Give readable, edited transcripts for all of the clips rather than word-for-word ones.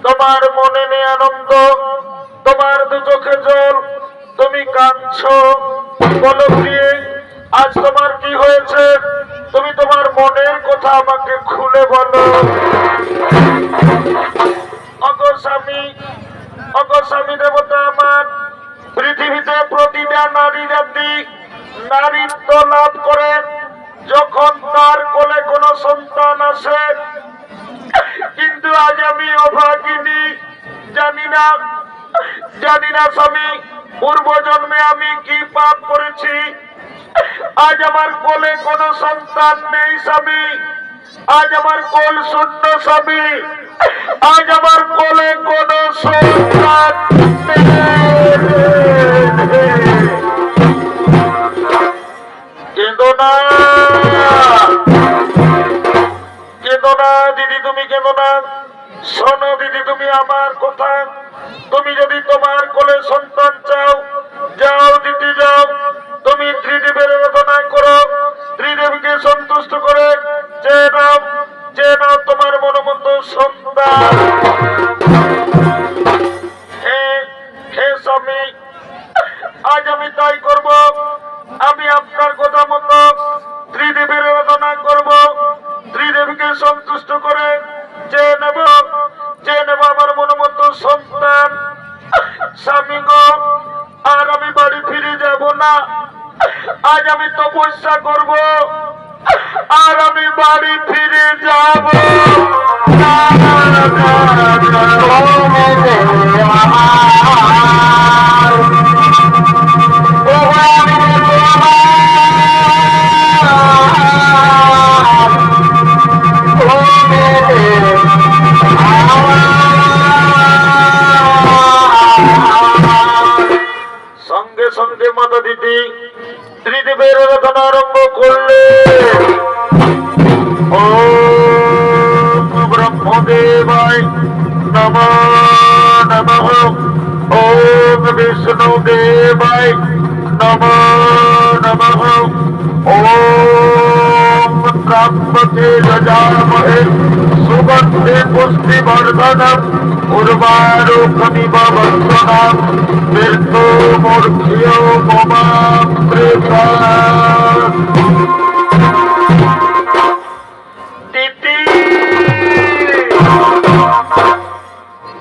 তোমার মনে নেই আনন্দ, তোমার দু চোখে জল, তুমি কাঁদছো, বলো প্রিয়ে আজ তোমার কি হয়েছে? তুমি তোমার মনের কথা আমাকে খুলে বলো। অগস্বামী দেবতা আমার, পৃথিবীতে প্রতিটা নারী জাতি নারীত্ব লাভ করে যখন তার কোলে কোনো সন্তান আসে, কিন্তু আজ আমি অভাগিনী, জানি না স্বামী পূর্ব জন্মে আমি কি পাপ করেছি। আজ আমার কোলে কোনো সন্তান নেই স্বামী, আজ আমার কোল শূন্য স্বামী, আজ আমার কোলে কোনো সন্তান কেঁদো না দিদি, তুমি কেঁদো না। শোনো দিদি, তুমি আমার কথা, তুমি যদি তোমার কোলে সন্তান চাও, যাও দিদি যাও, তুমি ত্রিদেবের আরাধনা করো, ত্রিদেবীকে সন্তুষ্ট করে যে নাও তোমার মনোমতো সন্তান। হে স্বামী, আজ আমি তাই করব, আমি আপনার কথা মতো ত্রিদেবীর আরাধনা করব, ত্রিদেবীকে সন্তুষ্ট করে যে নেব আমার মনোমতো সন্তান। স্বামী গো, আর আমি বাড়ি ফিরে যাব না, আজ আমি তপস্যা করব, আর আমি বাড়ি ফিরে যাব সঙ্গে সঙ্গে মাতা দিদি ত্রিদেবের আরাধনা আরম্ভ করলে। ওম ব্রহ্মদেবায় নমঃ, ওম বিষ্ণুদেবায় নমো নমঃ। ওম ত্র্যম্বকে যজামহে সুগন্ধে পুষ্টিবর্ধনম উর্বারুকমিব বন্ধনাম মৃত্যুমূর্ধন্য মমামৃতা। দিতি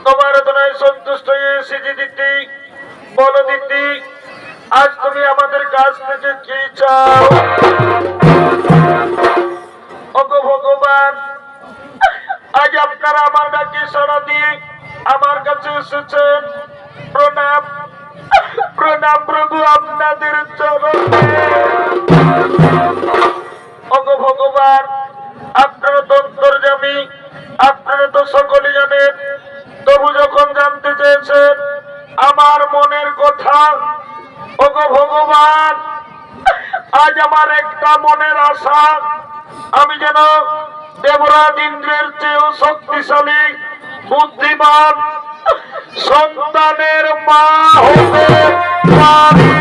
তোমার আরাধনায় সন্তুষ্ট হয়ে এসেছি দিতি। বলো দিতি, আজ তুমি আমাদের কাছ থেকে কি চাও? ওগো ভগবান, আজ আপনারা আমার ডাকে সাড়া দিয়ে আমার কাছে এসেছেন। প্রণাম প্রণাম প্রভু আপনাদের চরণে। ওগো ভগবান, আপনারা তো অন্তর্যামী, আপনারা তো সকলে জানেন। তবু যখন জানতে চেয়েছেন আমার মনের কথা, ওগো ভগবান, আজ আমার একটা মনের আশা, আমি যেন দেবরাজ ইন্দ্রের চেয়েও শক্তিশালী বুদ্ধিমান সন্তানের মা হতে পারি।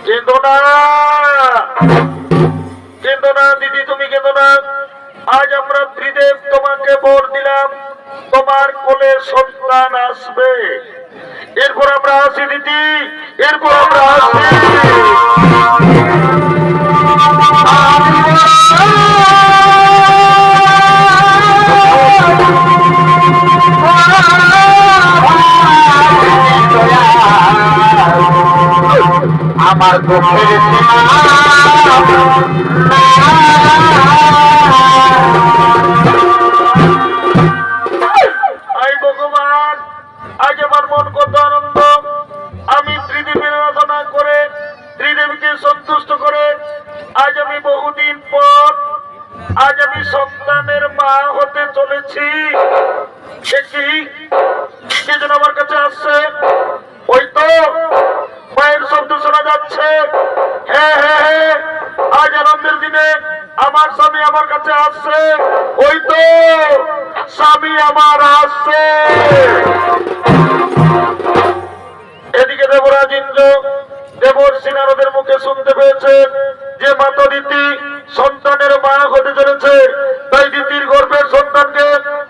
কিন্তু না, কিন্তু না দিদি, তুমি কিন্তু না। আজ আমরা ত্রিদেব তোমাকে বর দিলাম, তোমার কোলে সন্তান আসবে। এরপর আমরা আসি দিদি, এরপর আমরা আসি। আমার দুঃখের ভগবান, আজ আমার মন কত আনন্দ। আমি ত্রিদেবীর আরাধনা করে, ত্রিদেবীকে সন্তুষ্ট করে আজ আমি বহুদিন পর আজ আমি সন্তানের মা হতে চলেছি। কে যেন আমার কাছে আসছে, ওই তো মায়ের শব্দ শোনা যাচ্ছে। হ্যাঁ হ্যাঁ হ্যাঁ, আজ আনন্দের দিনে আমার স্বামী আমার কাছে আসছে। ওই তো স্বামী আমার আসছে। এদিকে দেবরাজ ইন্দ্র দেবর্ষি নারদের মুখে শুনতে পেয়েছেন যে মাতা দিতি সন্তানের মা হতে চলেছে। তাই দিতির গর্ভের সন্তানকে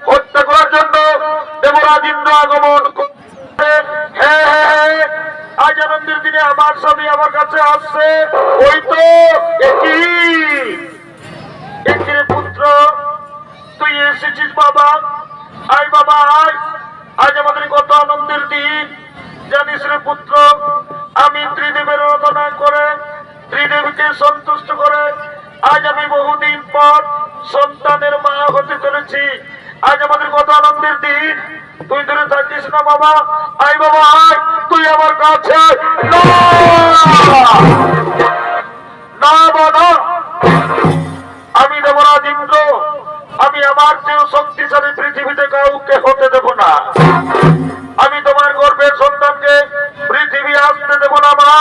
হত্যা করার জন্য দেবরাজ ইন্দ্র আগমন করছে। হ্যাঁ হ্যাঁ হ্যাঁ, আজ আনন্দের দিনে আমার স্বামী আমার কাছে আসছে। ওই তো একই পুত্র, তুই এসেছিস বাবা। আয় বাবা আয়, আজ আমাদের কত আনন্দের দিন জানিস রে পুত্র। আমি ত্রিদেবের আরাধনা করে, ত্রিদেবীকে সন্তুষ্ট করে আজ আমি বহুদিন পর সন্তানের মা হতে চলেছি। আজ আমাদের কত আনন্দের দিন। তুই ধরে থাকিস না বাবা। আয় বাবা আয়, তুই আমার কাছে। না বাবা, আমি দেবরাজ ইন্দ্র, আমি আমার চেয়েও শক্তিশালী পৃথিবীতে কাউকে হতে দেব না। আমি তোমার গর্ভের সন্তানকে পৃথিবী আসতে দেব না মা।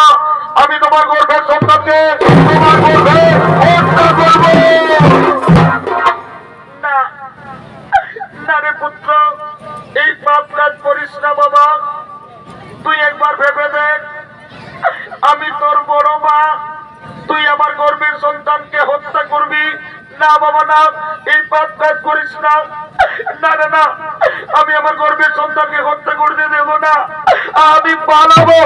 আমি তোমার গর্ভের সন্তানকে তোমার গর্ভে হত্যা করব না। না রে পুত্র, এই পাপ কাজ করিস না বাবা। তুই একবার ভেবে দেখ, আমি তোর বড় মা, তুই আমার গর্ভের সন্তানকে হত্যা করবি না বাবা। না, এই পাপ কাজ করিস না। না না না, আমি আমার গর্ভের সন্তানকে হত্যা করতে দেব না। আমি পালাবো।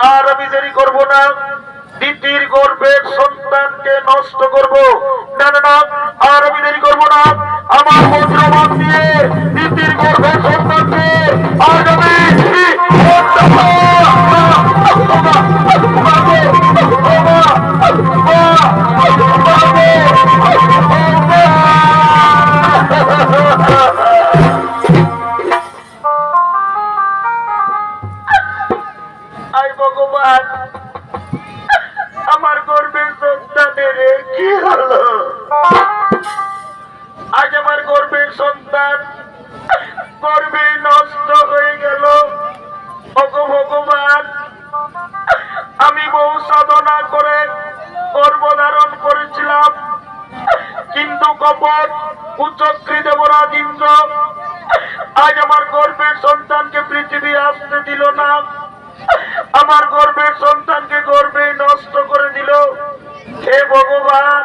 আর আমি দেরি করব না, দিতির গর্ভের সন্তানকে নষ্ট করব। না না না, আর আমি দেরি করব না। আমার বজ্রবাণ দিয়ে দিতির গর্ভের সন্তানকে আজ আমি হত্যা করব। কপট কুচক্রী দেবরাজ ইন্দ্র আজ আমার গর্ভের সন্তানকে পৃথিবী আসতে দিল না, আমার গর্ভের সন্তানকে গর্ভে নষ্ট করে দিল। হে ভগবান,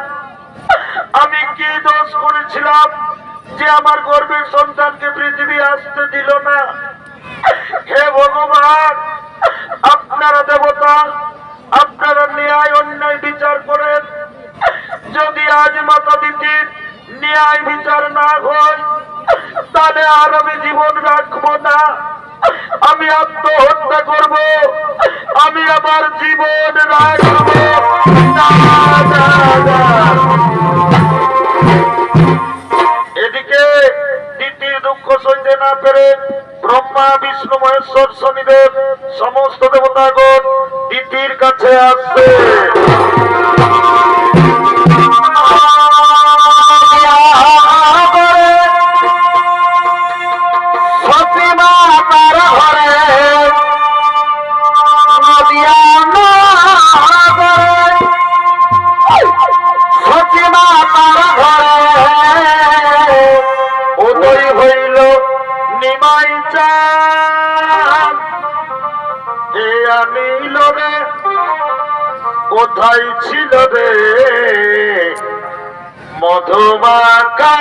আমি কি দোষ করেছিলাম যে আমার গর্ভের সন্তানকে পৃথিবী আসতে দিল না? হে ভগবান, আপনারা দেবতা, আপনারা ন্যায় অন্যায় বিচার করেন। যদি আজ মাতা দিদির ন্যায় বিচার না হয় তাহলে আর আমি জীবন রাখবো না, আমি আত্মহত্যা করব, আমি আমার জীবন রাখবো না। এদিকে দিদির দুঃখ সইতে না পেরে ব্রহ্মা বিষ্ণু মহেশ্বর শনিদেব সমস্ত দেবতাগণ দিদির কাছে আসছে। কোথায় ছিল রে মধুমাখা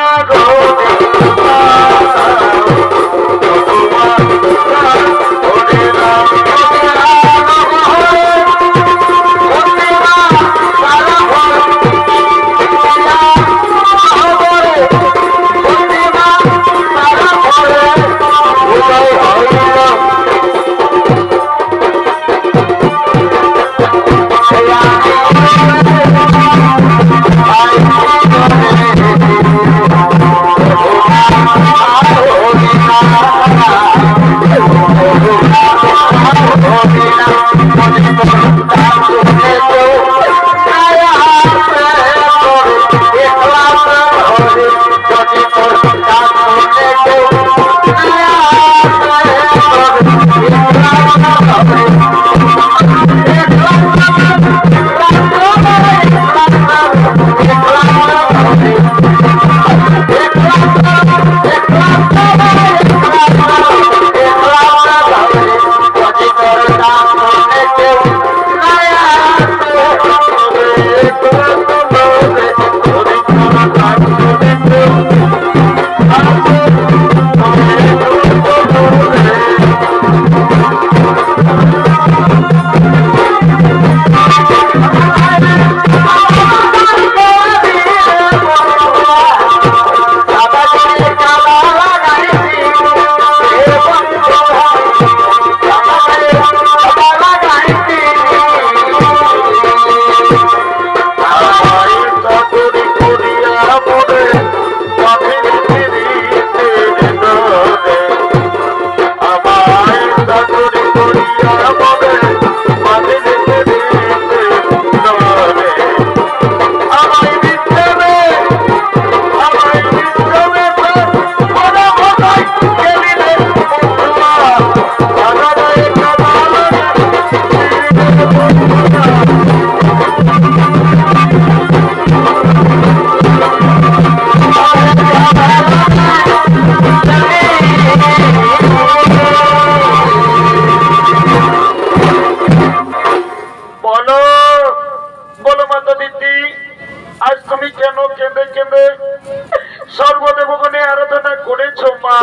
সর্বদেবগণে আরাধনা করেছ মা।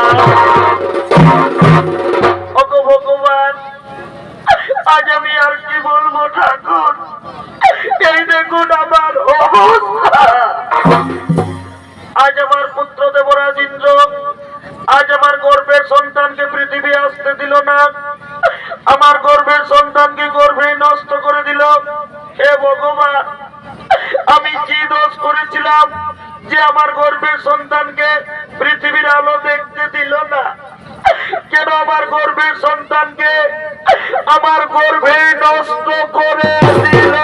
ওগো ভগবান, আজ আমি আর কি বলবো ঠাকুর, এই দেখুন আমার অবস্থা। আজ আমার পুত্র দেবরাজ ইন্দ্র আজ আমার গর্ভের সন্তানকে পৃথিবী আসতে দিল না, আমার গর্ভের সন্তানকে গর্ভে নষ্ট করে দিল। হে ভগবান, আমি কি দোষ করেছিলাম যে আমার গর্ভের সন্তানকে পৃথিবীর আলো দেখতে দিল না? কেন আমার গর্ভের সন্তানকে আমার গর্ভে নষ্ট করে দিল?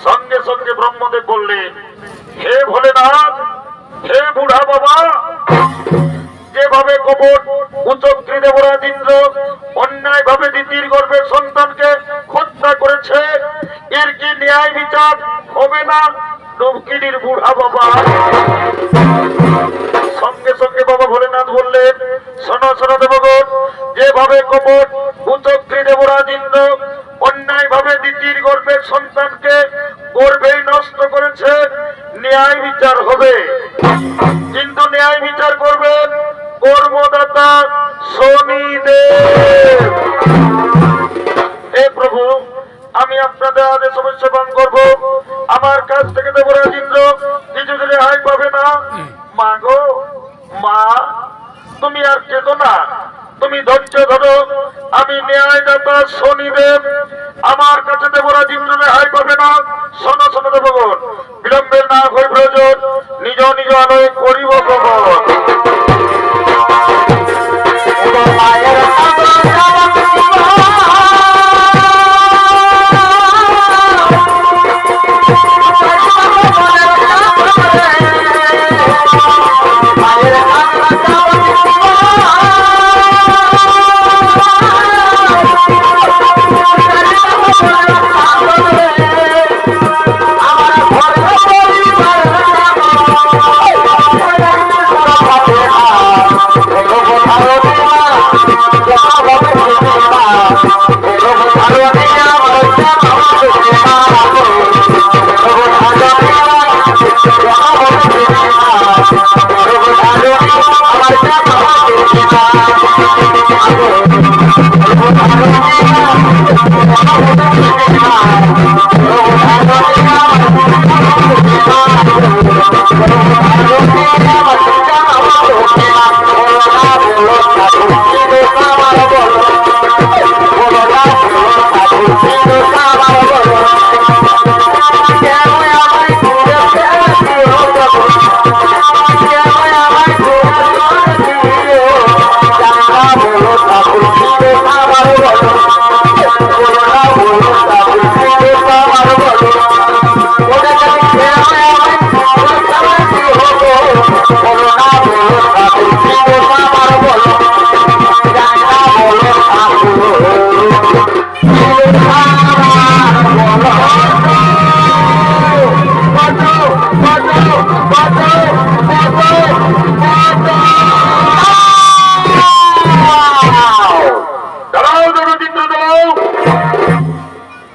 সঙ্গে সঙ্গে ব্রহ্মদেব বললেন, হে ভোলেনাথ, হে বুড়া বাবা, যেভাবে কপট কুচক্রী দেবরাজ ইন্দ্র অন্যায় ভাবে দিদির গর্ভের সন্তানকে হত্যা করেছে, এর কি ন্যায় বিচার হবে না ডুবকিনির বুড়া বাবা। সঙ্গে সঙ্গে বাবা ভোলেনাথ বললেন, শোনো শোনো দেবগণ, যেভাবে কপট কুচক্রী দেবরাজ ইন্দ্র অন্যায় ভাবে দিদির গর্ভের সন্তানকে গর্ভেই নষ্ট করেছে, ন্যায় বিচার হবে। কিন্তু ন্যায় বিচার করবেন কর্মদাতা শনিদেব। হে প্রভু, আমি আপনাদের আদেশ অবশ্য পালন করবো। আমার কাছ থেকে দেবরাজ ইন্দ্র কিছু রেহাই পাবে না। মা গো মা, তুমি আর কেঁদো না, তুমি ধৈর্য ধরো। আমি ন্যায়দাতা শনিদেব, আমার কাছে দেবরাজ ইন্দ্র রেহাই পাবে না। শোনো শোনো দেবগণ, বিলম্বের না হয়ে প্রয়োজন, নিজ নিজ আলোয় করিব গ্রহণ।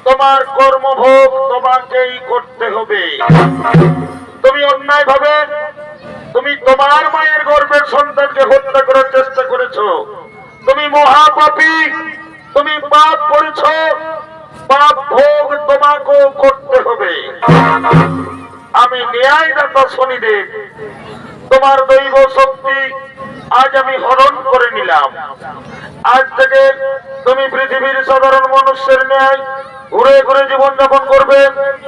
তোমার কর্মভোগ তোমাকেই করতে হবে। তুমি অন্যায় ভাবে তুমি তোমার মায়ের গর্ভের সন্তানকে হত্যা করার চেষ্টা করেছো। তুমি মহাপাপী, তুমি পাপ করেছো, পাপ ভোগ তোমাকেও করতে হবে। আমি ন্যায়দাতা শনিদেব, তোমার দৈব শক্তি আজ আমি হরণ করে নিলাম। আজ থেকে তুমি পৃথিবীর সাধারণ মানুষের ন্যায় ঘুরে ঘুরে জীবন যাপন করবে।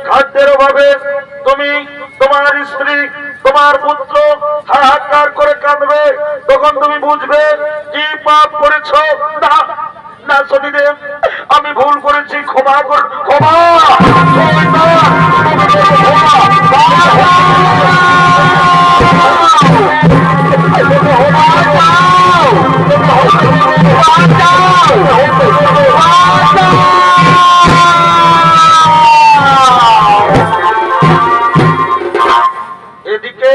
খাদ্যের অভাবে তুমি, তোমার স্ত্রী, তোমার পুত্র হাহাকার করে কাঁদবে। তখন তুমি বুঝবে কি পাপ করেছ। না না শনিদেব, আমি ভুল করেছি, ক্ষমা কর, ক্ষমা। এদিকে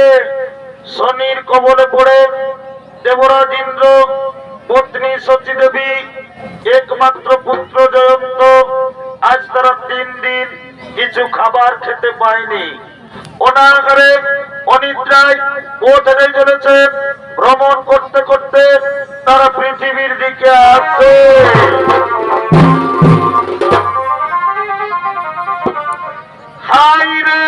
শনির কবলে পড়ে দেবরাজ ইন্দ্র, পত্নী সচী দেবী, একমাত্র পুত্র জয়ন্ত আজ তারা 3 দিন কিছু খাবার খেতে পায়নি। অনাহারে অনিদ্রায় পথে চলেছে। ভ্রমণ করতে করতে তারা পৃথিবীর দিকে আসে। হাই রে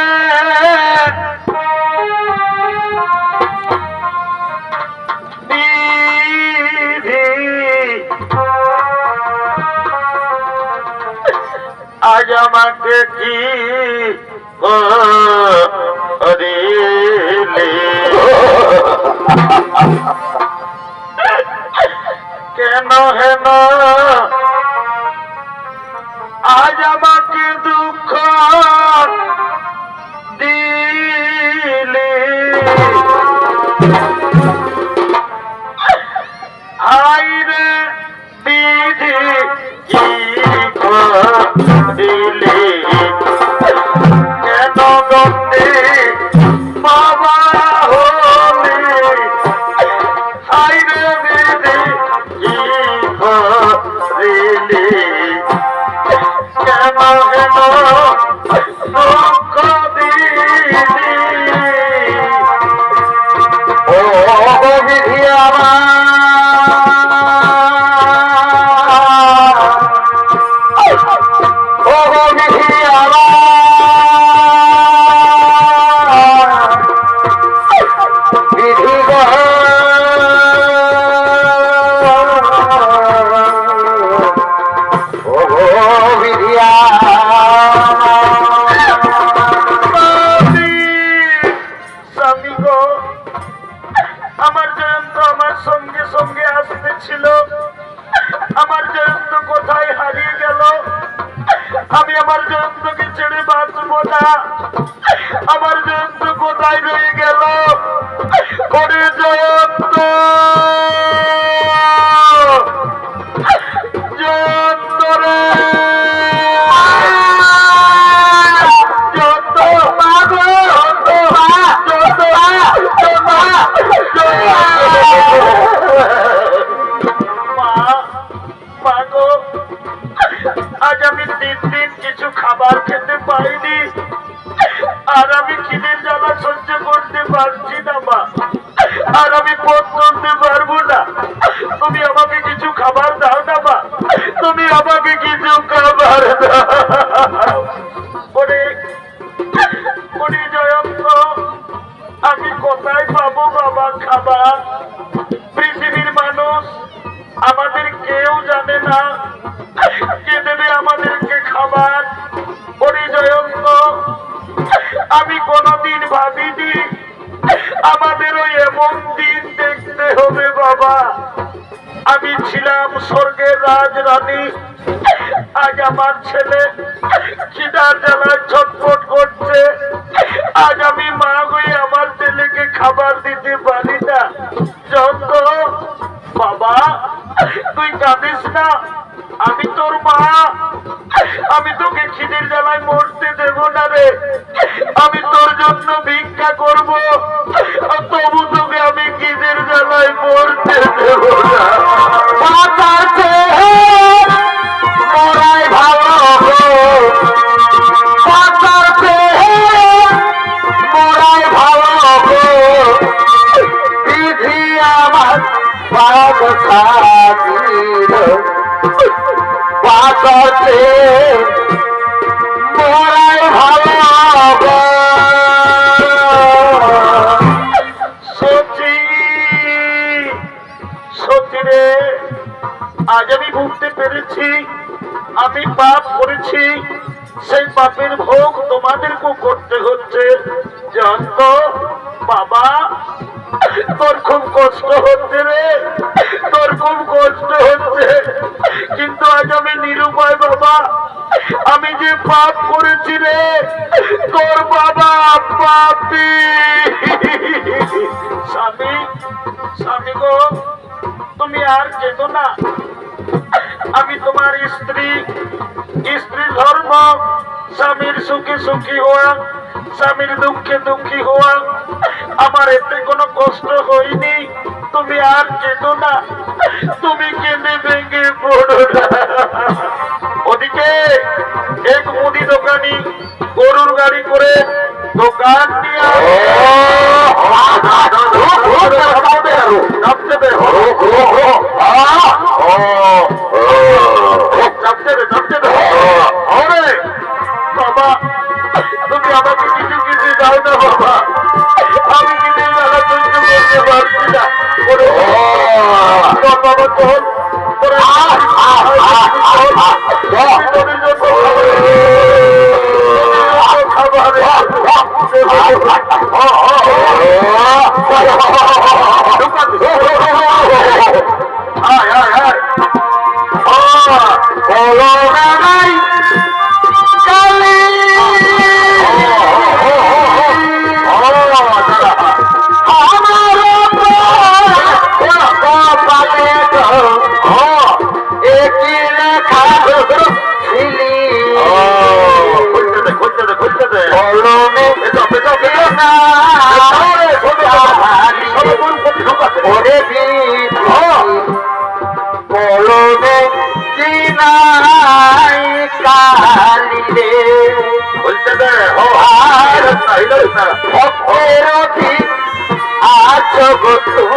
আজ আমাকে কি করিলে, কেন হেন আজ আমাকে দুঃখ দিলে। আইরে বিধি কি দিলে, কেন আমার জয়ন্তকে ছেড়ে বাঁচবো না। আমার জয়ন্ত কোথায় রয়ে গেল? ওরে জয়ন্ত, জয়ন্ত রে, জয়ন্ত, মা গো, জয়ন্ত, জয়ন্ত, মা গো, আজ আমি 3 দিন কিছু খাবার খেতে পাইনি, আর আমি খিদের জ্বালা সহ্য করতে পারছি না মা, আর আমি পথ চলতে পারবো না। তুমি আমাকে কিছু খাবার দাও না মা, তুমি আমাকে কিছু খাবার দাও। ওরে ওরে জয়ন্ত, আমি কোথায় পাবো বাবা খাবার? পৃথিবীর মানুষ আমাদের কেউ জানে না কে দেবে আমাদেরকে খাবার। ওরে জয়ন্ত, আমি কোনদিন ভাবিনি আমাদেরও এমন দিন দেখতে হবে বাবা। আমি ছিলাম স্বর্গের রাজরানী, আজ আমার ছেলে খিদার জ্বালায় ছটফট করছে। আজ আমি মা হয়ে আমার ছেলেকে খাবার দিতে পারি না। জয়ন্ত বাবা, তুই কাঁদিস না, আমি তোর মা, আমি তোকে খিদের জ্বালায় মরতে দেব না রে। আমি তোর জন্য ভিক্ষা করব, তবু তোকে আমি খিদের জ্বালায় মরতে দেব না। আজ আমি বুঝতে পেরেছি আমি পাপ করেছি, সেই পাপের ভোগ তোমাদেরকেও করতে হচ্ছে। জানত বাবা, তোর খুব কষ্ট হচ্ছে রে, তোর খুব কষ্ট হচ্ছে, কিন্তু আজ আমি নিরুপায় বাবা। আমি যে পাপ করেছি রে, তোর বাবা পাপী। স্বামী, স্বামী গো, তুমি আর কেঁদো না। আমি তোমার স্ত্রী, স্ত্রী ধর্ম স্বামীর সুখে সুখী হওয়া, স্বামীর দুঃখে দুঃখী হওয়া, আমার এতে কোনো কষ্ট হয়নি। তুমি আর কেঁদো না, তুমি কেঁদে ভেঙে পড়ো না। ওদিকে এক মুদি দোকানি গরুর গাড়ি করে দোকান নিয়ে বাবা, তুমি আমাকে কিছু কিছু দাও না বাবা, আমি কিছু জানা সহ্য করতে পারছি না। বাবা চল,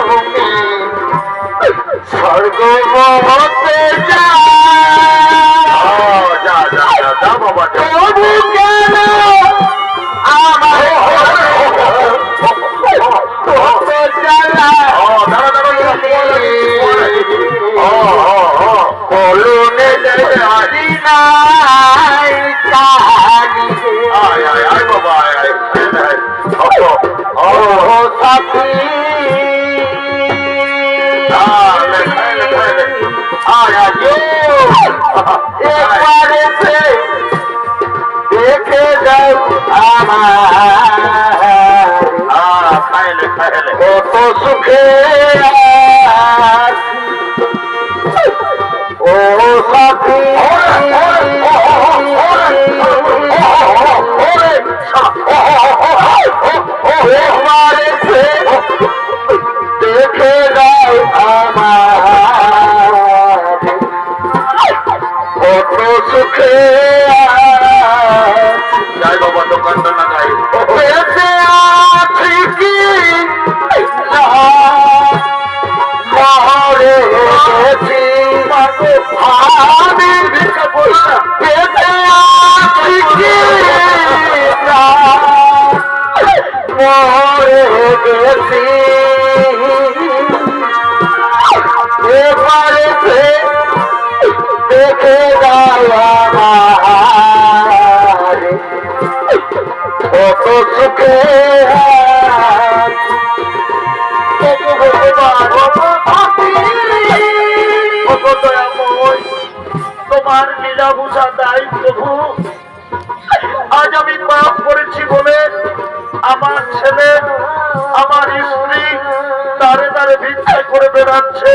তুমি স্বর্গ মহতে যা বাবা, তবু কেন আমার কলনে হারি নাই বাবা, ও সাথী দেখে যাও আমার খাইলে খাইলে কত সুখে আছি ও সাথী দেখে যাও আমার কত সুখে যাই বাবা দোকানটা না যাই বেঁচে আছি কি মরে গেছি আমি বেঁচে আছি কি মরে গেছি এবারে দেখে যাওয়া কত সুখে তোমার লীলা বুঝা দায় প্রভু আজ আমি পাপ করেছি বলে আমার ছেলে আমার স্ত্রী দাঁড়ে দাঁড়ে ভিক্ষা করে বেড়াচ্ছে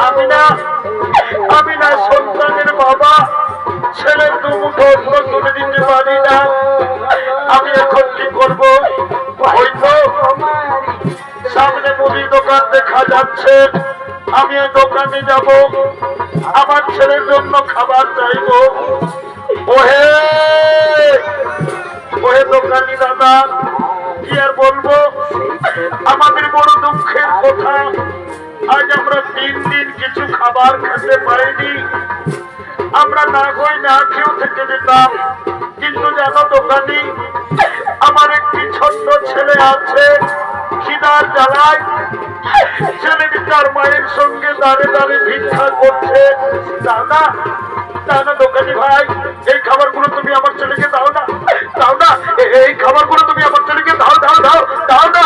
আমি না সন্তানের বাবা ছেলের দুমুঠো তুলে দিতে পারি না আমি এখন কি করবো হয়তো সামনে মুদি দোকান দেখা যাচ্ছে আমি এই দোকানে যাব আমার ছেলের জন্য খাবার চাইবো ওহে ওহে দোকানি দাদা কি আর বলবো আমাদের বড় দুঃখের কথা আজ আমরা 3 দিন কিছু খাবার খেতে পাইনি আমরা না কই না খেয়েও থেকে যেতাম কিন্তু জানো দোকানি আমার একটি ছোট্ট ছেলে আছে খিদার জ্বালায় ছেলেটি তার মায়ের সঙ্গে দাঁড়ে দাঁড়ে ভিক্ষা করছে দাদা দাদা দোকানি ভাই এই খাবারগুলো তুমি আমার ছেলেকে দাও না এই খাবারগুলো তুমি আমার ছেলেকে দাও না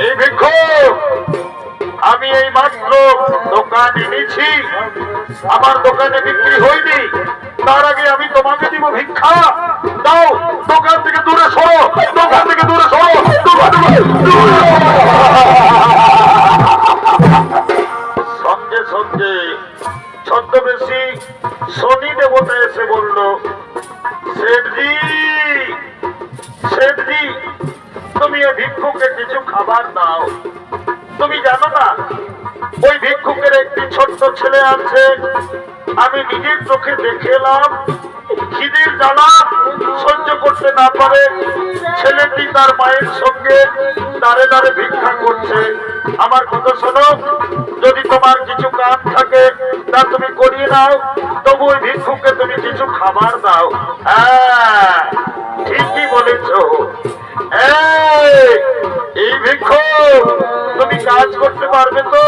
এই ভিক্ষুক আমি এই মাত্র দোকান এনেছি আমার দোকানে বিক্রি হয়নি তার আগে আমি তোমাকে দিব ভিক্ষা দাও দোকান থেকে দূরে সরো সঙ্গে সঙ্গে ছদ্মবেশী শনি দেবতা এসে বলল শেঠজি তুমি এই ভিক্ষুকে কিছু খাবার দাও তুমি জানো না ওই ভিক্ষুকের একটি ছোট্ট ছেলে আছে আমি নিজের চোখে দেখে এলাম খিদের জ্বালা সহ্য করতে না পারে ছেলেটি তার মায়ের সঙ্গে দাঁড়ে দাঁড়ে ভিক্ষা করছে আমার কথা শোনো যদি তোমার কিছু কাজ থাকে তা তুমি করিয়ে নাও তবু ওই ভিক্ষুকে তুমি কিছু খাবার দাও হ্যাঁ ঠিকই বলেছ এই ভিক্ষুক তুমি কাজ করতে পারবে তো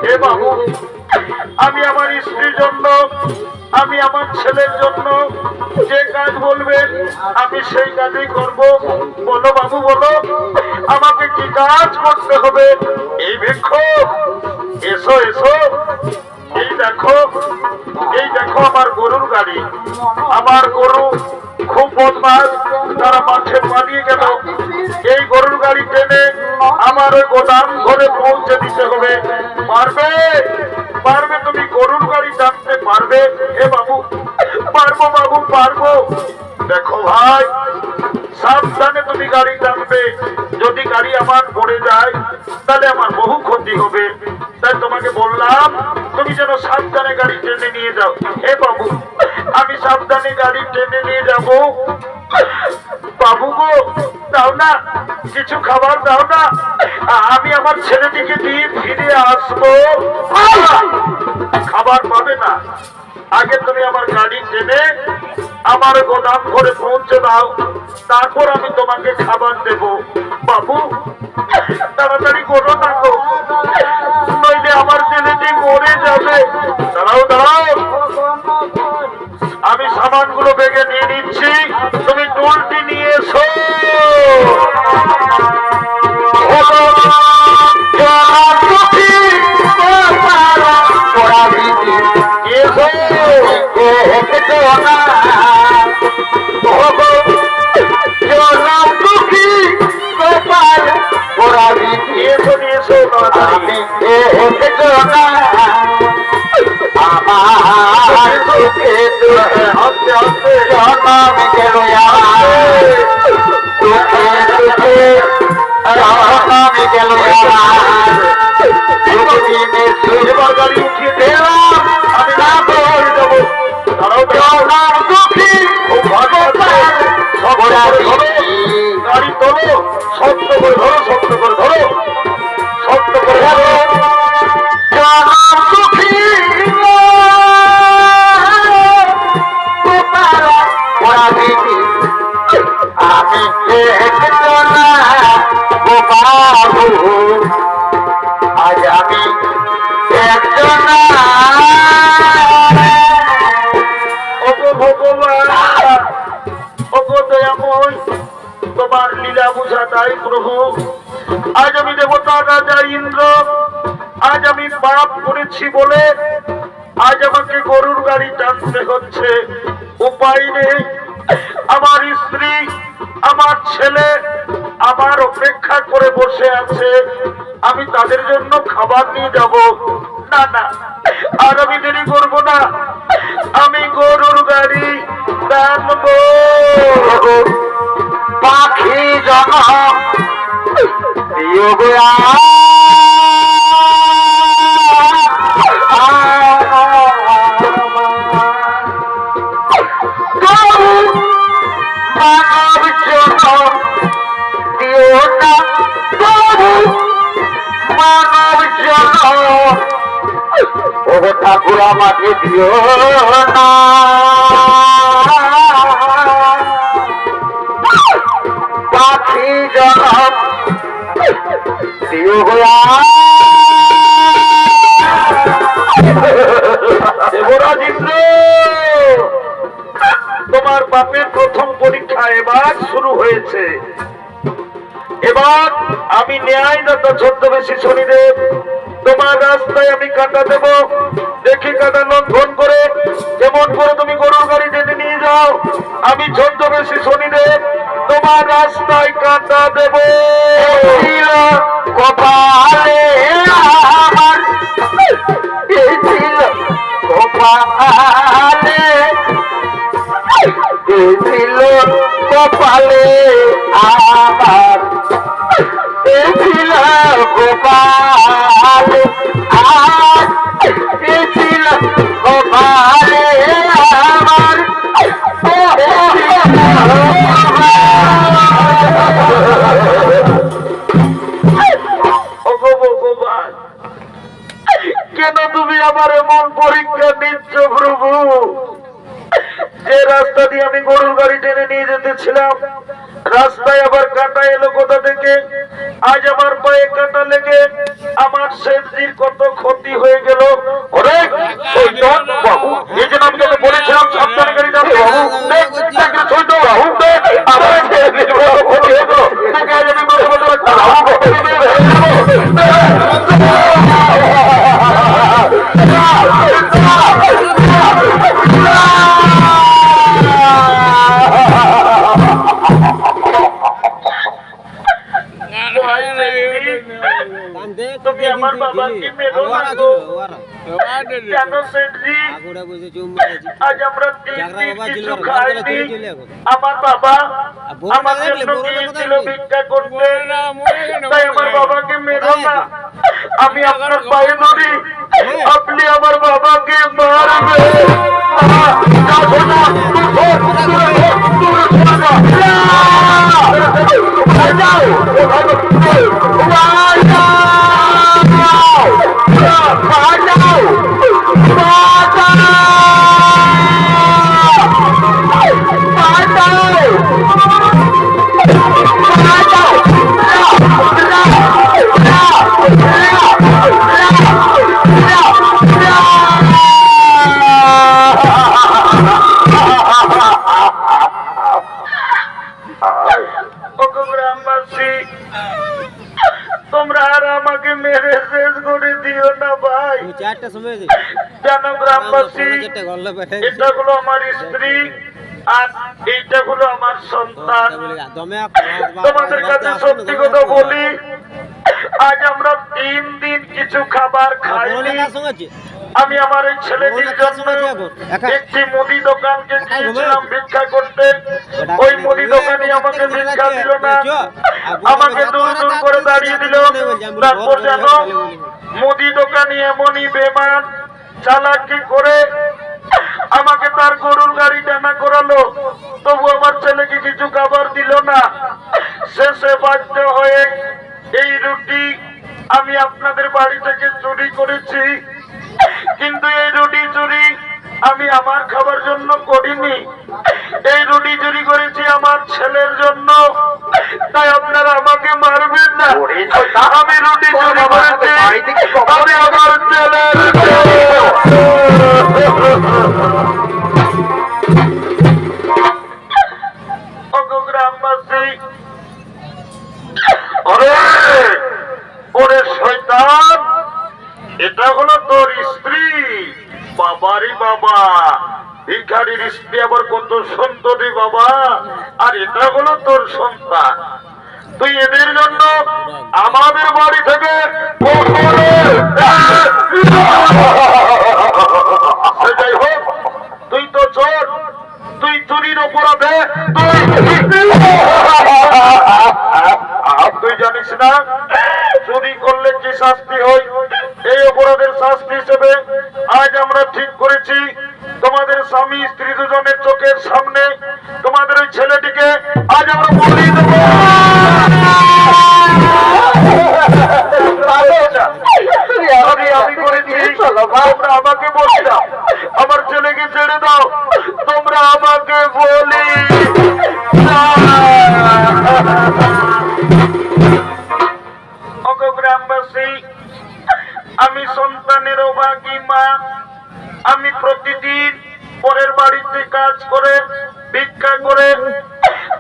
হে বাবু আমি আমার স্ত্রীর জন্য আমি আমার ছেলের জন্য যে কাজ বলবেন আমি সেই কাজই করব বলো বাবু বলো আমাকে কি কাজ করতে হবে এই ভিক্ষুক এসো এই দেখো আমার গরুর গাড়ি আমার গরু খুব বদমাশ তারা মাঠে পালিয়ে গেল এই গরুর গাড়ি টেনে আমার ওই গোদাম ঘরে পৌঁছে দিতে হবে পারবে তুমি গরুর গাড়ি টানতে পারবে হে বাবু পারবো দেখো ভাই সাবধানে তুমি গাড়ি টানবে যদি গাড়ি আমার পড়ে যায় তাহলে আমার বহু ক্ষতি হবে তাই তোমাকে বললাম তুমি যেন সাবধানে গাড়ি টেনে নিয়ে যাও হে বাবু আমি সাবধানে গাড়ি টেনে নিয়ে যাবো বাবু গো দাও না কিছু খাবার দাও না আমি আমার ছেলেটিকে দিয়ে ফিরে আসবো খাবার পাবে না আগে তুমি আমার গাড়ি টেনে আমার গোদাম ঘরে পৌঁছে দাও তারপর আমি তোমাকে খাবার দেব বাবু তাড়াতাড়ি করো না গো নইলে আমার ছেলেটি মরে যাবে দাঁড়াও আমি সামানগুলো বেগে নিয়ে নিচ্ছি তুমি টুলটি নিয়ে এসো এসো জনম গেল আমার সুখে সুখে জনম গেল আমার সুখদিনের এবার গাড়ি উঠিয়ে দিলাম, আমি না করে দেবো। তারাও জনম সুখী খুব ভালো আছে। শক্ত করে ধরো, গাড়ি তোলো, শক্ত করে ধরো, শক্ত করে ধরো, শক্ত করে ধরো। জনম সুখী আমি একজন বাবু আজ আমি একজন ওগো ভগবান, ওগো দয়াময়, তোমার লীলা বুঝা তাই প্রভু। আজ আমি দেবতা রাজা ইন্দ্র, আজ আমি পাপ করেছি বলে আজ আমাকে গরুর গাড়ি টানতে হচ্ছে। উপায় নেই, আমার স্ত্রী আমার ছেলে আমার অপেক্ষা করে বসে আছে, আমি তাদের জন্য খাবার নিয়ে যাব। না না, আর আমি দেরি করবো না, আমি গরুর গাড়ি টানবো। পাখি জনম দিও গো মানব জনম দিও না প্রভু মানব জনম ও ঠাকুর আমাকে দিও না পাখি জনম দিও গো দেবরাজ ইন্দ্র, তোমার বাপের প্রথম পরীক্ষা এবার শুরু হয়েছে। এবার আমি ন্যায়দাতা ছদ্মবেশী শনিদেব তোমার রাস্তায় আমি কাটা দেব। দেখি কাটা লঙ্ঘন করে যেমন করে তুমি গরুর গাড়ি টেনে নিয়ে যাও, আমি ছদ্মবেশী শনিদেব তোমার রাস্তায় কাটা দেব। কপালে আমার ছিল কপালে ছিল কপালে আমার ছিল কপালে আজ ছিল কপালে আমার ওগো ভগবান, কেন তুমি আমার এমন পরীক্ষা নিচ্ছ প্রভু? যে রাস্তা দিয়ে আমি গরুর গাড়ি টেনে নিয়ে যেতেছিলাম, রাস্তায় আবার কাটা এলো কোথা থেকে? আজ আমার পায়ে কাটা লেগে আমার সেবজির কত ক্ষতি হয়ে গেল। ওরে ওই তো বাবু, এই জন্য আমি তোকে বলেছিলাম সাবধানে গাড়ি চালাতে। বাবু দেখ, দেখ, ওই তো বাবু, দেখ, আমার সেবজির বড় ক্ষতি হয়ে গেল। দেখ, আজ আমি বলতে বলতে তুমি আমার বাবাকে মেরো না গো। কেন সেঠজি? আজ আমরা 3 দিন কিছু খাইনি। আমার বাবা আমার জন্য গিয়েছিল ভিক্ষা করতে, তাই আমার বাবাকে মেরো না। আমি আপনার পায়ে ধরি, আপনি আমার বাবাকে মারবে। গ্রামবাসী, তোমরা আর আমাকে মেরে শেষ করে দিও না ভাই। জানো গ্রামবাসী, এটা হলো আমার স্ত্রী আর এইটা হলো আমার সন্তান। তোমাদের কাছে সত্যি কথা বলি, আজ আমরা 3 দিন কিছু খাবার খাইনি। আমি আমার এই ছেলেটির জন্য একটি মুদি দোকানকে গিয়েছিলাম ভিক্ষা করতে। ওই মুদি দোকানি আমাকে ভিক্ষা দিল না, আমাকে দূর দূর করে দাঁড়িয়ে দিল। তারপর যেন মুদি দোকানি এমনই বেমান চালাকি করে আমাকে তার গরুর গাড়ি টানা করালো, তবু আমার ছেলেকে কিছু খাবার দিল না। শেষে বাধ্য হয়ে এই রুটি আমি আপনাদের বাড়ি থেকে চুরি করেছি, কিন্তু এই রুটি চুরি আমি আমার খাবার জন্য করিনি, এই রুটি চুরি করেছি আমার ছেলের জন্য। তাই আপনারা আমাকে মারবেন না। আমি রুটি চুরি করেছি আমি আমার ছেলের গ্রামবাসী। ওরে শয়তান, এটা হলো তোর স্ত্রী? বাবারে বাবা, ভিখারির স্ত্রী আবার কত সুন্দরী বাবা, আর এটা হলো তোর সন্তান। তুই এদের জন্য আমাদের বাড়ি থেকে যাই হোক, তুই তো চোর, তুই চুরির অপরাধে তুই জানিস না চুরি করলে কি শাস্তি হয়? এই অপরাধের শাস্তি হিসেবে আজ আমরা ঠিক করেছি তোমাদের স্বামী স্ত্রী দুজনের চোখের সামনে তোমাদের ওই ছেলেটিকে আজ আমরা বলি দেব। আমি করেছি, তোমরা আমাকে বলি দাও, আমার ছেলেকে ছেড়ে দাও, তোমরা আমাকে বলি গ্রামবাসী। আমি সন্তানের অভাগী মা, আমি প্রতিদিন পরের বাড়িতে কাজ করে ভিক্ষা করে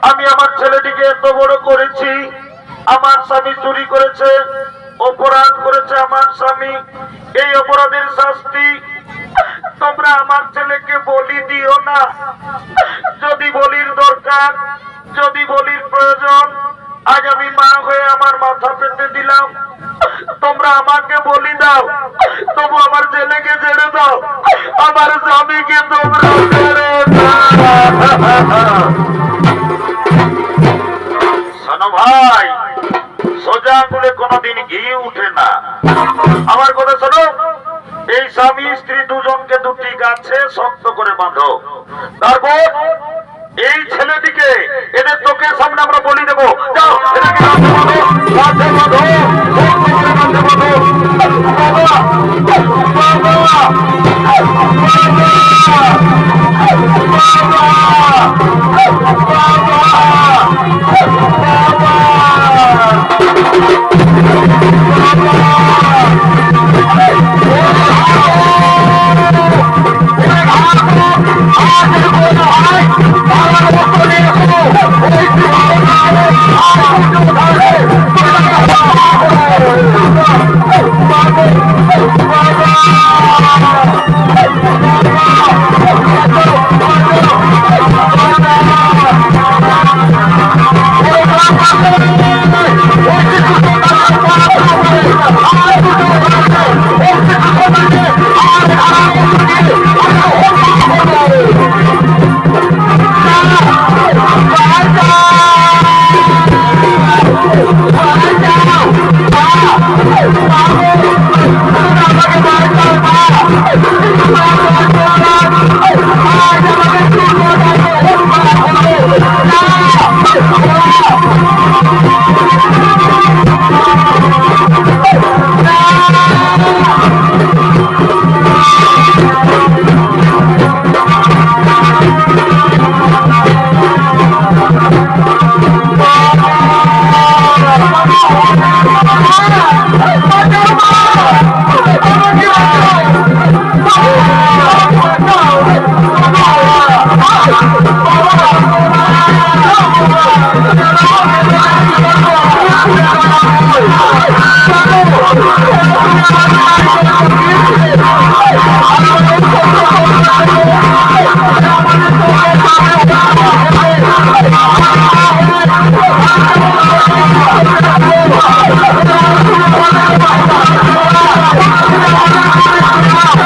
আমি আমার ছেলেটিকে এত বড় করেছি। আমার স্বামী চুরি করেছে, অপরাধ করেছে আমার স্বামী, এই অপরাধের শাস্তি তোমরা আমার ছেলেকে বলি দিও না। যদি বলির দরকার, যদি বলির প্রয়োজন, আজ আমি মা হয়ে আমার মাথা পেতে দিলাম, তোমরা আমাকে বলি দাও, তবু আমার ছেলেকে ছেড়ে দাও, আমার স্বামীকে তোমরা ছেড়ে দাও। শোনো ভাই, সোজা আঙুলে কোনোদিন ঘি উঠে না। আমার কথা শোনো, এই স্বামী স্ত্রী দুজনকে দুটি গাছে শক্ত করে বাঁধো, তারপর এই ছেলেটিকে এদের চোখের সামনে আমরা বলি দেবো। যাও, এটাকে গাছে বাঁধো, গাছে বাঁধো,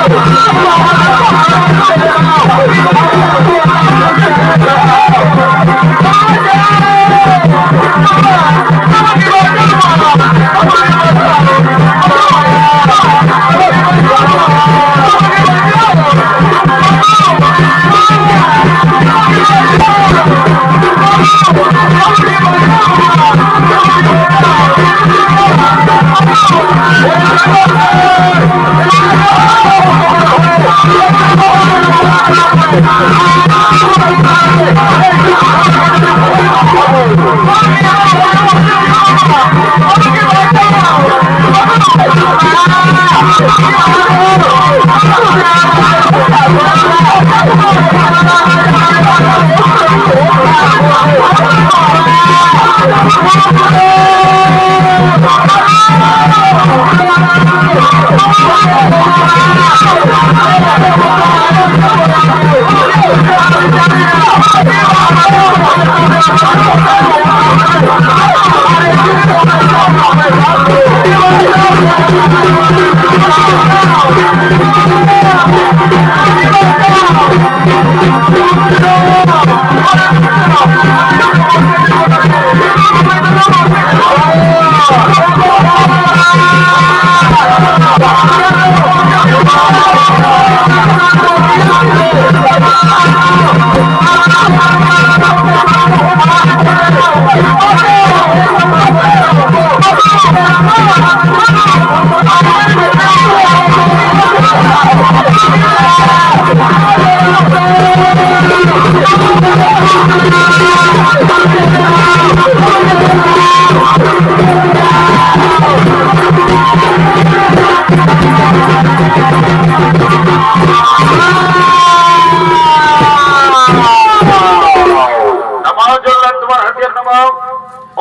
Oh,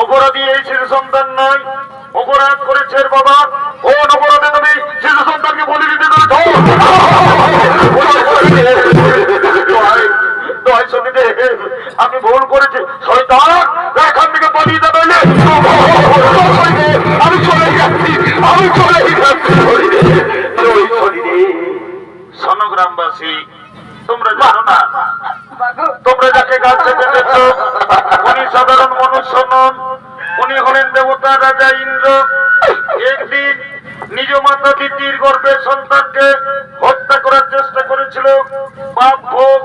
অপরাধী এই শিশু সন্তান নয়, অপরাধ করেছে বাবা। ও অপরাধে তুমি শিশু সন্তানকে বলি দিতে আমি ভুল করেছি, শয়তান এখান থেকে পালিয়ে যাবে। আমি চলে যাচ্ছি, আমি চলে যাচ্ছি। শোনো গ্রামবাসী, তোমরা জানো না, তোমরা যাকে গাছে পেতেছ উনি সাধারণ মনুষ্য নন, উনি হলেন দেবতা রাজা ইন্দ্র। একদিন নিজ মাতা দিদির গর্ভের সন্তানকে হত্যা করার চেষ্টা করেছিল। পাপ ভোগ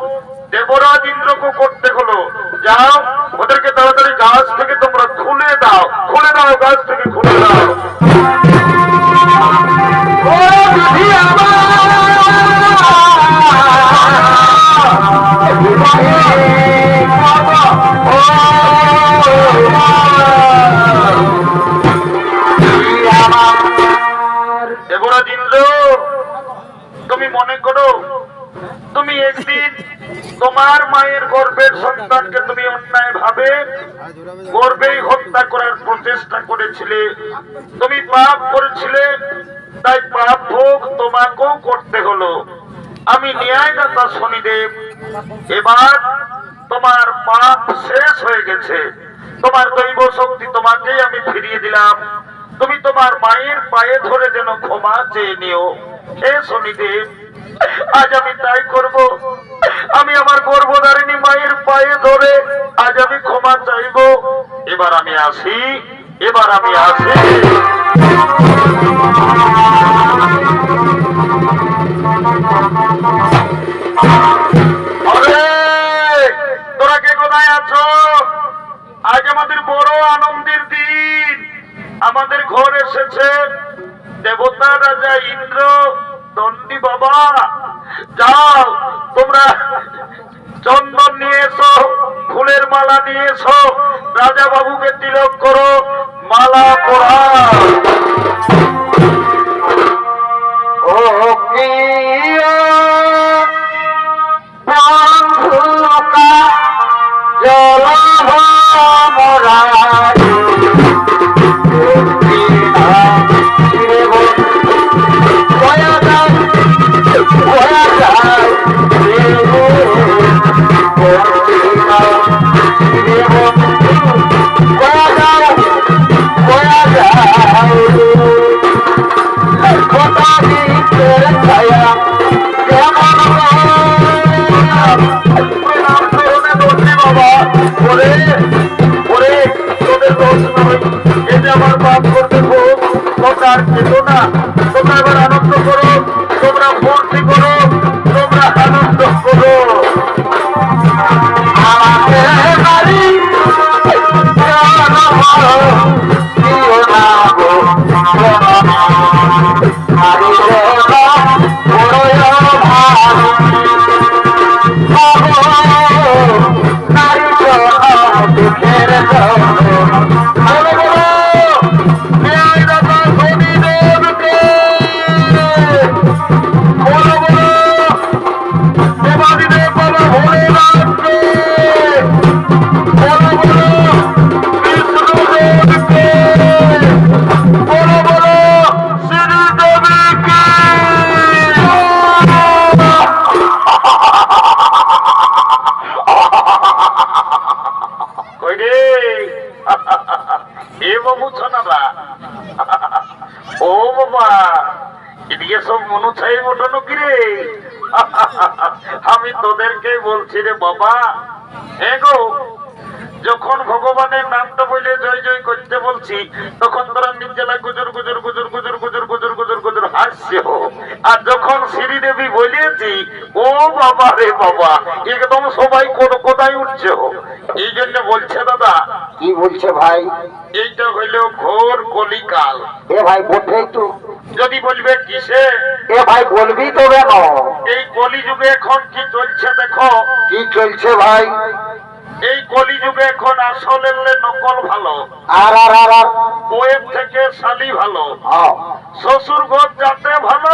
দেবরাজ ইন্দ্রকে করতে হলো। যাও, ওদেরকে তাড়াতাড়ি গাছ থেকে তোমরা খুলে দাও, খুলে দাও, গাছ থেকে খুলে দাও। দেবরাজ ইন্দ্র, তুমি মনে করো তুমি একদিন তোমার মায়ের গর্ভের সন্তানকে তুমি অন্যায় ভাবে গর্ভেই হত্যা করার প্রচেষ্টা করেছিলে। তুমি পাপ করেছিলে, তাই পাপ ভোগ তোমাকেও করতে হলো। আমি ন্যায়দাতা শনিদেব, এবার তোমার পাপ শেষ হয়ে গেছে। তোমার দৈব শক্তি তোমাকেই আমি ফিরিয়ে দিলাম। তুমি তোমার মায়ের পায়ে ধরে যেন ক্ষমা চেয়ে নিও। হে শনিদেব, আজ আমি তাই করব। আমি আমার গর্ভধারিণী মায়ের পায়ে ধরে আজ আমি ক্ষমা চাইব। এবার আমি আসি, এবার আমি আসি। তোরা কে কোথায় আছো? আজ আমাদের বড় আনন্দের দিন। আমাদের ঘর এসেছে দেবতা রাজা ইন্দ্র। দণ্ডী বাবা, যাও তোমরা চন্দন নিয়ে এসো, ফুলের মালা নিয়ে এসো, রাজা বাবুকে তিলক করো, মালা পরা। ও বন্ধুকা জল মোরা তোদের বলো বলো ন্যায়দাতা শনিদেবকে, বলো বলো দেবাদিদেব বাবা ভোলেনাথকে, বলো বলো বিষ্ণুদেবকে, বলো বলো শ্রীদেবীকে। কই রে এ বাবু ছানারা, ও বাবা এদিকে সব মনু ছাই মোটানো কি রে? আমি তোদেরকে বলছি রে বাবা, এগো যখন ভগবানের নামটা বলে জয় জয় করতে বলছি তখন তোরা নিজেরা গুজর গুজর গুজর গুজর গুজর গুজর গুজর গুজর হাসছে। আর যখন শ্রীদেবী বলিয়েছি ও বাবা রে বাবা একদম সবাই কোথায় উঠছে। এই জন্য বলছে দাদা, কি বলছে ভাই? এইটা হইল ঘোর কলিকাল। এ ভাই বলবে তো, যদি বলবে কিসে, এ ভাই বলবি তো কেন? এই কলিযুগে এখন কি চলছে দেখো। কি চলছে ভাই? এই কলিযুগে এখন আসলের নকল ভালো, আর আর আর আর বউয়ের থেকে শালি ভালো, হ্যাঁ। শ্বশুর ঘর যাতে ভালো